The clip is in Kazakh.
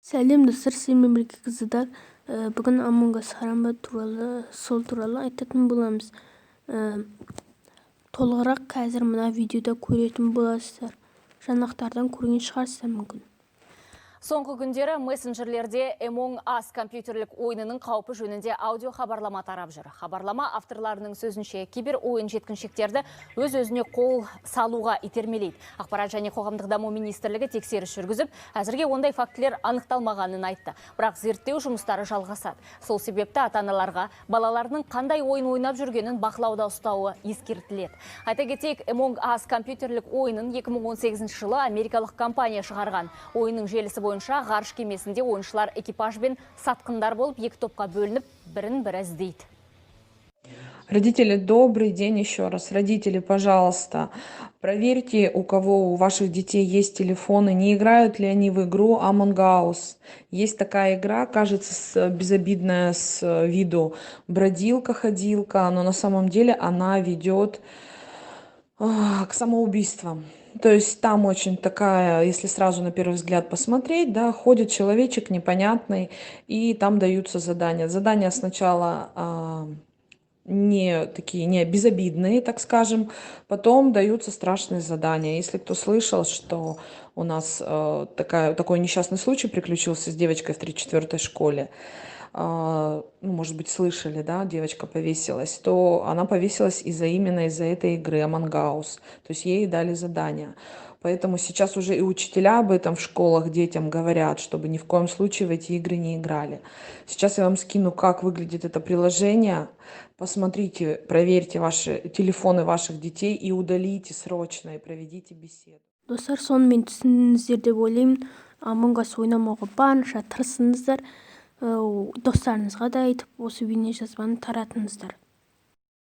Сәлем достар, сенімен бірге қыздар. Бүгін Among Us харамба туралы, сол туралы айтатын боламыз. Толығырақ қазір мына видеода көретін боласыздар. Жаңалықтардан көрген шығарсыздар мүмкін. Соңғы күндері мессенджерлерде Among Us компьютерлік ойынының қаупі жөнінде аудио хабарлама тарап жүр. Хабарлама авторларының сөзінше кибер ойын жеткіншектерді өз-өзіне қол салуға итермелейді. Ақпарат және қоғамдық даму министрлігі тексеріс жүргізіп, әзірге ондай фактілер анықталмағанын айтты. Бірақ зерттеу жұмыстары жалғасады. Сол себепті ата-аналарға балаларының қандай ойын ойнап жүргенін бақылауда ұстауы ескертіледі. Айта кетейік, Among Us компьютерлік ойынын 2018 жылы америкалық компания шығарған. Ойынның желісі бойынша ғарыш кемесінде ойыншылар экипаж бен сатқындар болып екі топқа бөлініп, бірін-бірі іздейді. Родители, добрый день еще раз. Родители, пожалуйста, проверьте, у кого у ваших детей есть телефоны, не играют ли они в игру Among Us. Есть такая игра, кажется, безобидная с виду бродилка-ходилка, но на самом деле она ведет к самоубийствам. То есть там очень такая, если сразу на первый взгляд посмотреть, да, ходит человечек непонятный, и там даются задания. Задания сначала не безобидные, так скажем, потом даются страшные задания. Если кто слышал, что у нас такой несчастный случай приключился с девочкой в 3-4 школе, может быть, слышали, да, девочка повесилась, то она повесилась именно из-за этой игры Among Us. То есть ей дали задания. Поэтому сейчас уже и учителя об этом в школах детям говорят, чтобы ни в коем случае в эти игры не играли. Сейчас я вам скину, как выглядит это приложение. Посмотрите, проверьте телефоны ваших детей и удалите срочно, и проведите беседу. Достар, сонымен түсіндіңіздер деп ойлаймын. Among Us ойнамауға барынша тырысыңыздар. Достарыңызға да айтып, осы бейне жазбаны таратыңыздар.